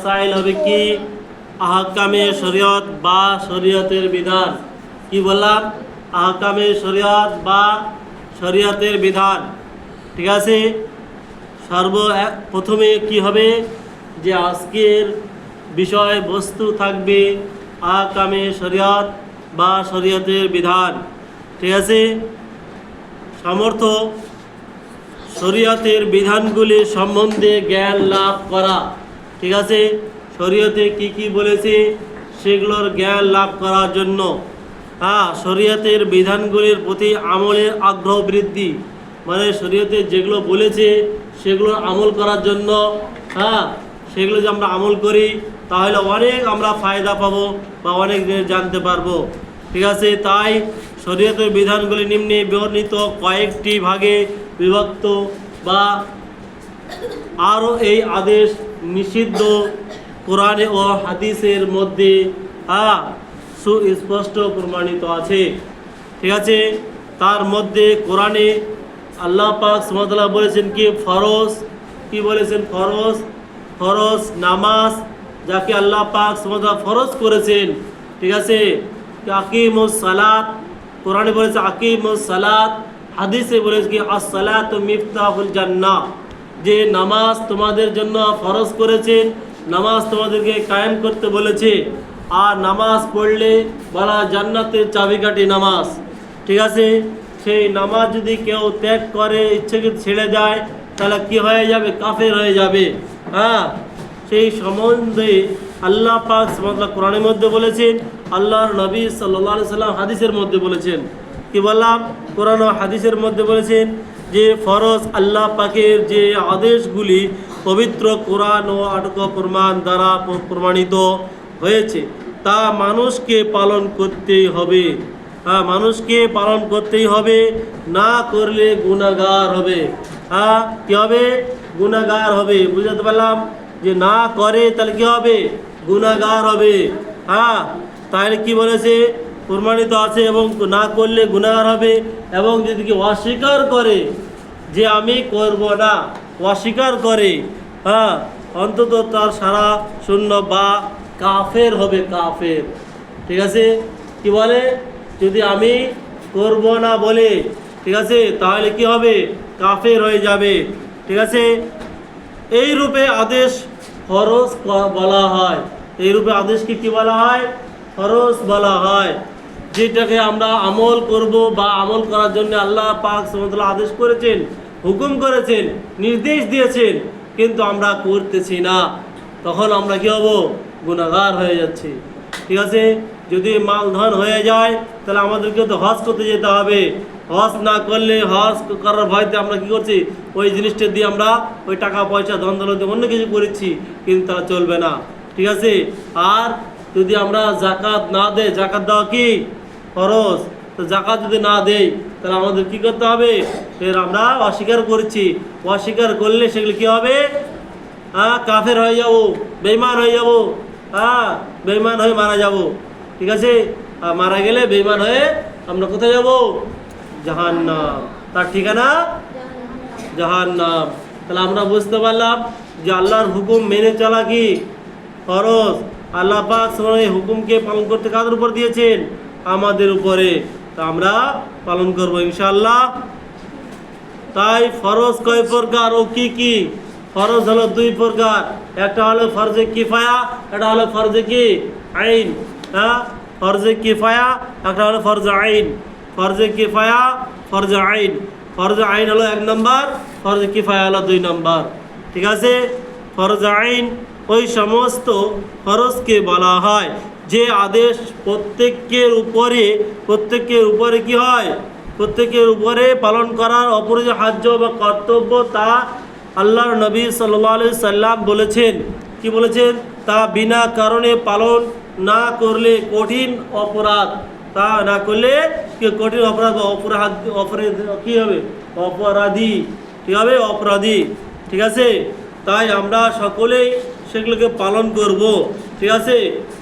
মাসাইল হবে কি আহকামে শরীয়ত বা শরীয়তের বিধান। কি বললাম? আহকামে শরীয়ত বা শরীয়তের বিধান। ঠিক আছে, প্রথমে কি হবে যে আজকের বিষয়বস্তু থাকবে আহকামে শরীয়ত বা শরীয়তের বিধান। ঠিক আছে, সামর্থ্য শরীয়তের বিধানগুলি সম্বন্ধে জ্ঞান লাভ করা। ঠিক আছে, শরীয়তে কি কি বলেছে সেগুলোর জ্ঞান লাভ করার জন্য, শরীয়তের বিধানগুলির প্রতি আমলের আগ্রহ বৃদ্ধি, মানে শরীয়তে যেগুলো বলেছে সেগুলো আমল করার জন্য, সেগুলো যে আমরা আমল করি তাহলে অনেক আমরা ফায়দা পাবো বা অনেক জিনিস জানতে পারবো। ঠিক আছে, তাই শরীয়তের বিধানগুলি নিম্নে বর্ণিত কয়েকটি ভাগে বিভক্ত বা আরও এই আদেশ নিষিদ্ধ কোরআনে ও হাদিসের মধ্যে সুস্পষ্ট প্রমাণিত আছে। ঠিক আছে, তার মধ্যে কোরআনে আল্লাহ পাক সুবহানাহু ওয়া তাআলা বলেছেন কি ফরজ, কি বলেছেন? ফরজ, ফরজ নামাজ যাকে আল্লাহ পাক সুবহানাহু ওয়া তাআলা ফরজ করেছেন। ঠিক আছে, আকিমুস সালাত, কোরআনে বলেছে আকিমুস সালাত, হাদিসে বলেছে কি আস-সালাতু মিফতাহুল জান্নাহ, যে নামাজ তোমাদের জন্য ফরজ করেছেন, নামাজ তোমাদেরকে কায়েম করতে বলেছে, আর নামাজ পড়লে বলা জান্নাতের চাবিকাঠি নামাজ। ঠিক আছে, সেই নামাজ যদি কেউ ত্যাগ করে, ইচ্ছাকৃত ছেড়ে যায়, তাহলে কি হয়ে যাবে? কাফের হয়ে যাবে। সেই সম্বন্ধে আল্লাহ পাক সুবহানাহু ওয়া তাআলা কোরআনের মধ্যে বলেছেন, আল্লাহর নবী সাল্লাল্লাহু আলাইহি সাল্লাম হাদিসের মধ্যে বলেছেন। কি বললাম? কোরআন ও হাদিসের মধ্যে বলেছেন যে ফরজ আল্লাহ পাকের যে আদেশগুলি পবিত্র কোরআন ও আটক প্রমাণ দ্বারা প্রমাণিত হয়েছে তা মানুষকে পালন করতেই হবে। মানুষকে পালন করতেই হবে, না করলে গুনাহগার হবে। কি হবে? গুনাহগার হবে। বুঝতে পারলাম? যে না করে তাহলে কি হবে? গুনাহগার হবে। তাহলে কি বলেছে? প্রমাণিত আছে এবং না করলে গুনাহগার হবে। এবং যদি কি অস্বীকার করে যে আমি করব না, অস্বীকার করে, অন্তত তার সারা শূন্য বা কাফের হবে, কাফের। ঠিক আছে, কি বলে? যদি আমি করব না বলে, ঠিক আছে, তাহলে কি হবে? কাফের হয়ে যাবে। ঠিক আছে, এই রূপে আদেশ ফরজ বলা হয়। এই রূপে আদেশকে কি বলা হয়? ফরজ বলা হয়। যেটাকে আমরা আমল করব বা আমল করার জন্য আল্লাহ পাক সুবহানাহু ওয়া তাআলা আদেশ করেছেন, হুকুম করেছেন, নির্দেশ দিয়েছেন, কিন্তু আমরা করতেছি না, তখন আমরা কি হব? গুনাহগার হয়ে যাচ্ছি। ঠিক আছে, যদি মালধন হয়ে যায় তাহলে আমাদেরকে তো হজ করতে যেতে হবে। হজ না করলে, হজ করার ভয়তে আমরা কি করছি? ওই জিনিসটা দিয়ে আমরা ওই টাকা পয়সা ধন দৌলত অন্য কিছু করেছি, কিন্তু তা চলবে না। ঠিক আছে, আর যদি আমরা জাকাত না দেই, জাকাত দেওয়া কি ফরজ, তো জাকাত যদি না দেই তাহলে আমাদের কি করতে হবে? ফের আমরা অস্বীকার করছি, অস্বীকার করলে সেগুলো কি হবে? কাফের হয়ে যাব, বেঈমান হয়ে যাব, বেঈমান হয়ে মারা যাব। ঠিক আছে, মারা গেলে বেঈমান হয়ে আমরা কোথায় যাব? জাহান্নাম। তার ঠিকানা জাহান্নাম। তাহলে আমরা বুঝতে পারলাম যে আল্লাহর হুকুম মেনে চলা কি ফরজ। আল্লাহ পাক এই হুকুমকে পালন করতে কাদের উপর দিয়েছেন? আমাদের উপরে। তা আমরা পালন করব ইনশাআল্লাহ। তাই ফরজ কয় প্রকার ও কি কি? ফরজ হলো দুই প্রকার, একটা হলো ফরজে কিফায়া, একটা হলো ফরজে কি আইন। ফরজে কিফায়া, একটা হলো ফরজে আইন। ফরজে কিফায়া, ফরজে আইন। ফরজে আইন হলো 1 নম্বর, ফরজে কিফায়া হলো 2 নম্বর। ঠিক আছে, ফরজে আইন ওই সমস্ত ফরজকে বলা হয় যে আদেশ প্রত্যেকের উপরে কি হয়? প্রত্যেকের উপরে পালন করার অপরিহার্য বা কর্তব্য, তা আল্লাহর নবী সাল্লাল্লাহু আলাইহি সাল্লাম বলেছেন। কি বলেছেন? তা বিনা কারণে পালন না করলে কঠিন অপরাধ। তা না করলে কি কঠিন অপরাধ বা অপরাধ কি হবে? অপরাধী। ঠিক হবে? অপরাধী। ঠিক আছে, তাই আমরা সকলেই সেগুলোকে পালন করব। ঠিক আছে,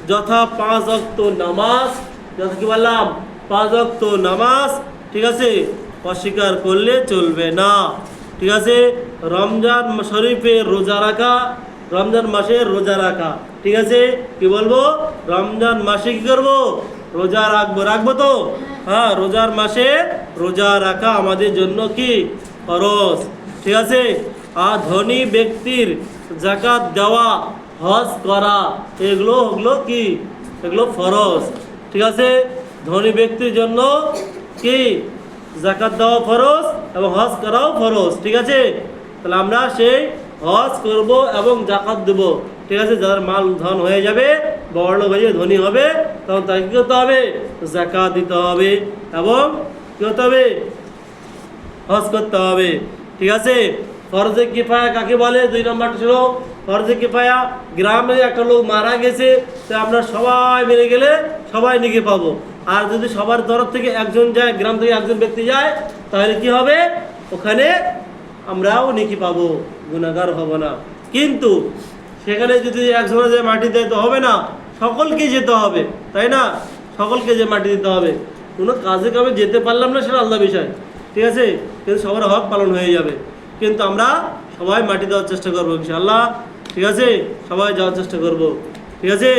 যথা 5 ওয়াক্ত নামাজ, যথা কি বললাম? 5 ওয়াক্ত নামাজ। ঠিক আছে, অস্বীকার করলে চলবে না। ঠিক আছে, রমজান শরীফে রোজা রাখা, রমজান মাসে রোজা রাখা। ঠিক আছে, কি বলবো? রমজান মাসে কি করবো? রোজা রাখবো। রাখবো তো? হ্যাঁ, রোজার মাসে রোজা রাখা আমাদের জন্য কি ফরজ। ঠিক আছে। আর ধনী ব্যক্তির যাকাত দেওয়া, হজ করা, এগুলো হলো কি? এগুলো ফরজ। ঠিক আছে, ধনী ব্যক্তির জন্য কি যাকাত দেওয়া ফরজ এবং হজ করাও ফরজ। ঠিক আছে, তাহলে আমরা সেই হজ করব এবং যাকাত দেব। ঠিক আছে, যাদের মাল ধন হয়ে যাবে, বড় লোক হয়ে ধনী হবে, তখন তাকে কী করতে হবে? যাকাত দিতে হবে এবং কী করতে হবে? হজ করতে হবে। ঠিক আছে। ফরজে কিফায়া কাকে বলে? 2 নম্বরটা ছিল ফরজে কিফায়া। গ্রামে একটা লোক মারা গেছে, তো আমরা সবাই মিলে গেলে সবাই নেকি পাবো। আর যদি সবার তরফ থেকে একজন যায়, গ্রাম থেকে একজন ব্যক্তি যায়, তাহলে কি হবে? ওখানে আমরাও নেকি পাবো, গুনাহগার হব না। কিন্তু সেখানে যদি একজনে যে মাটি দেয় তো হবে না, সকলকে যেতে হবে, তাই না? সকলকে যে মাটি দিতে হবে। কোনো কাজে কামে যেতে পারলাম না, সেটা আলাদা বিষয়। ঠিক আছে, কিন্তু সবার হক পালন হয়ে যাবে। কিন্তু আমরা সবাই মাটি দেওয়ার চেষ্টা করবো ইনশাআল্লাহ। ঠিক আছে, সবাই যাওয়ার চেষ্টা করব। ঠিক আছে,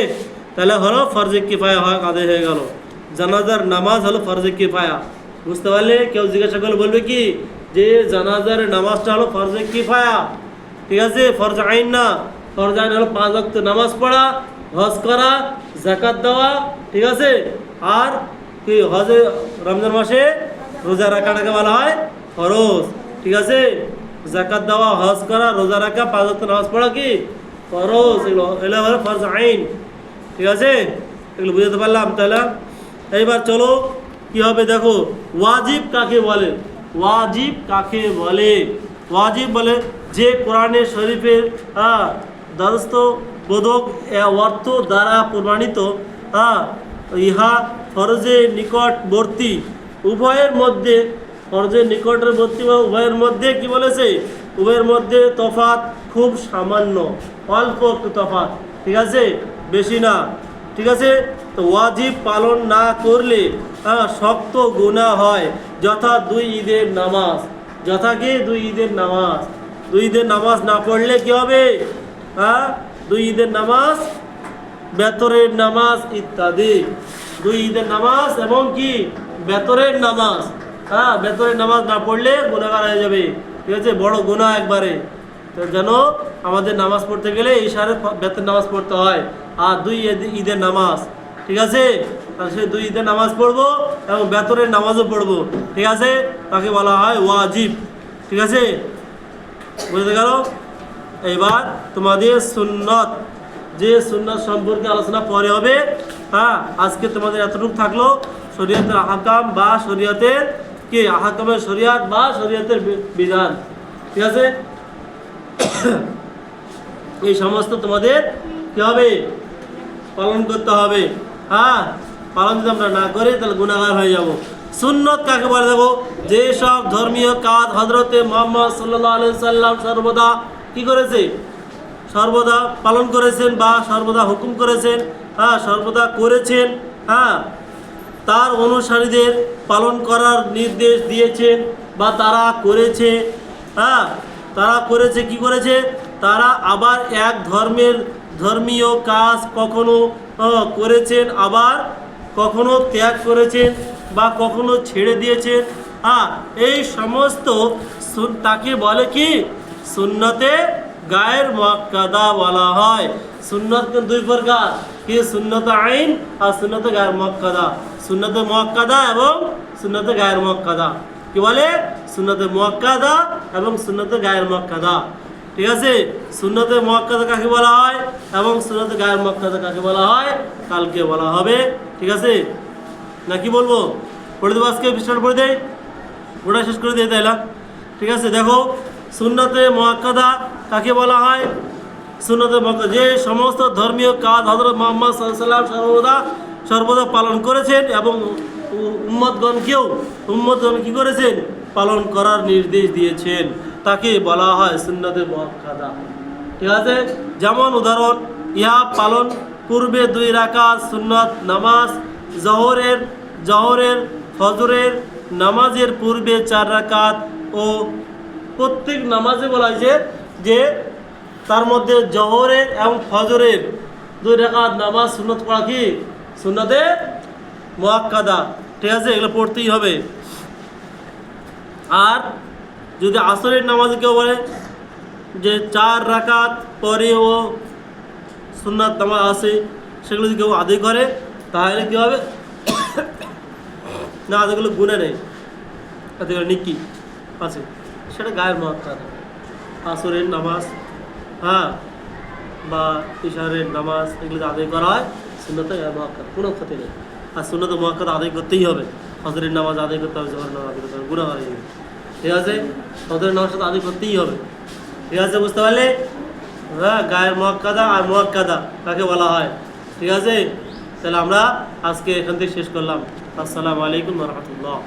তাহলে হলো ফরজে কিফায়া হক আদায় হয়ে গেল। জানাজার নামাজ হলো ফরজে কিফায়া। বুঝতে পারলে? কেউ জিজ্ঞাসা করলে বলবে কি যে জানাজার নামাজটা হলো ফরজে কিফায়া। ঠিক আছে, ফরজ আইন না। ফরজ আইন হলো 5 ওয়াক্ত নামাজ পড়া, হজ করা, যাকাত দেওয়া। ঠিক আছে, আর কি হজে রমজান মাসে রোজা রাখাটাকে বলা হয় ফরজ। ঠিক আছে, যাকাত দেওয়া, হজ করা, রোজা রাখা, 5 ওয়াক্ত নামাজ পড়া কি ফরজ। এগুলো হলো ফরজ আইন। ঠিক আছে, এগুলো বুঝতে পারলাম। তাহলে এইবার চলো কি হবে দেখো। ওয়াজিব কাকে বলে? ওয়াজিব কাকে বলে? ওয়াজিব বলে যে কোরআনে শরীফের দ্বারস্থ বোধক অর্থ দ্বারা প্রমাণিত, ইহা ফরজের নিকটবর্তী উভয়ের মধ্যে, ফরজের নিকটবর্তী বা উভয়ের মধ্যে কি বলেছে? উভয়ের মধ্যে তফাৎ খুব সামান্য, অল্প একটু তফাৎ। ঠিক আছে, বেশি না। ঠিক আছে, তো ওয়াজিব পালন না করলে শক্ত গুনাহ হয়, যথা 2 ঈদের নামাজ। যথা কি? 2 ঈদের নামাজ। 2 ঈদের নামাজ না পড়লে কি হবে? 2 ঈদের নামাজ, বেতরের নামাজ ইত্যাদি। 2 ঈদের নামাজ এবং কি বেতরের নামাজ। বেতরের নামাজ না পড়লে গুনাহগার হয়ে যাবে। ঠিক আছে, বড় গুনাহ একবারে। তো যেন আমাদের নামাজ পড়তে গেলে এই সারে বেতন নামাজ পড়তে হয়। আর 2 ঈদের নামাজ। ঠিক আছে, তাহলে সেই 2 ঈদের নামাজ পড়বো এবং বেতরের নামাজও পড়বো। ঠিক আছে, তাকে বলা হয় ওয়াজিব। ঠিক আছে, বুঝতে গেল? এবার তোমাদের সুন্নত, যে সুন্নত সম্পর্কে আলোচনা পরে হবে। আজকে তোমাদের এতটুকু থাকলো। শরীয়তের আহকাম বা শরীয়তের কি আহকামের শরীয়ত বা শরীয়তের বিধান। ঠিক আছে, এই সমস্ত তোমাদের কি হবে? পালন করতে হবে। পালন যদি আমরা না করি তাহলে গুনাহগার হয়ে যাব। সুন্নত কাকে বলে দেখো? যেসব ধর্মীয় কাজ হযরতে মুহাম্মদ সাল্লাল্লাহু আলাইহি সাল্লাম সর্বদা কি করেছে? সর্বদা পালন করেছেন বা সর্বদা হুকুম করেছেন, সর্বদা করেছেন, তার অনুসারীদের পালন করার নির্দেশ দিয়েছেন বা তারা করেছে। তারা করেছে, কি করেছে? তারা আবার এক ধর্মীয় কাজ কখনো করেছেন, আবার কখনো ত্যাগ করেছেন বা কখনো ছেড়ে দিয়েছেন। এই সমস্ত তাকে বলে কি? সুন্নতে গায়ের মুআক্কাদা বলা হয়। সুন্নত 2 প্রকার, কি? সুন্নত আইন আর সুন্নত গায়ের মুআক্কাদা। সুন্নতে মুআক্কাদা এবং সুন্নতে গায়ের মুআক্কাদা। কি বলে? সুন্নতে মুআক্কাদা এবং সুন্নতে গায়ের মুআক্কাদা। ঠিক আছে, সুন্নতে মুআক্কাদা কাকে বলা হয় এবং সুন্নতে গায়ের মুআক্কাদা কাকে বলা হয় কালকে বলা হবে। ঠিক আছে, নাকি বলবো? পড়ে দেবো, আজকে বিষয়টা পড়ে দেয়, ওটা শেষ করে দিয়ে তাইলা। ঠিক আছে, দেখো সুন্নতে মুআক্কাদা কাকে বলা হয়? সুন্নতে মুআক্কাদা যে সমস্ত ধর্মীয় কাজ হযরত মুহাম্মদ সাল্লাল্লাহু আলাইহি ওয়াসাল্লাম সর্বদা পালন করেছেন এবং উম্মতগণ কি করেছেন? পালন করার নির্দেশ দিয়েছেন, তাকে বলা হয় সুন্নতে মুআক্কাদা। ঠিক আছে, যেমন উদাহরণ, ইহা পালন পূর্বে 2 রাকাত সুন্নত নামাজ, জহরের ফজরের নামাজের পূর্বে 4 রাকাত ও প্রত্যেক নামাজে বলা হয়েছে যে তার মধ্যে জহরের এবং ফজরের 2 রাকাত নামাজ সুন্নত পড়া কি সুন্নতে মুআক্কাদা, ঠিক আছে, এগুলো পড়তেই হবে। আর যদি আসরের নামাজে কেউ বলে যে 4 রাকাত পরেও সুন্নাত নামাজ আছে, সেগুলো যদি কেউ আদায় করে তাহলে কী হবে না, আদায়গুলো গুণে নেই, আদায়গুলো নিকি আছে, সেটা গায়ের মুআক্কাদা। আসরের নামাজ, হ্যাঁ, বা ইশারের নামাজ, এগুলো যদি আদায় করা হয় সুন্নতে গায়ের মুআক্কাদা, কোনো ক্ষতি নেই। আর সুন্নতে মুআক্কাদা আদায় করতেই হবে, ফজরের নামাজ আদায় করতে হবে, জোহরের নামাজ আদায় করতে হবে, গুনাহ হয়ে যাবে, ঠিক আছে। ফজরের নামাজটা তো আদায় করতেই হবে, ঠিক আছে, বুঝতে পারলে? হ্যাঁ, গায়ের মুআক্কাদা আর মুআক্কাদা কাকে বলা হয়, ঠিক আছে। তাহলে আমরা আজকে এখান থেকে শেষ করলাম। আসসালামু আলাইকুম ওয়া রাহমাতুল্লাহ।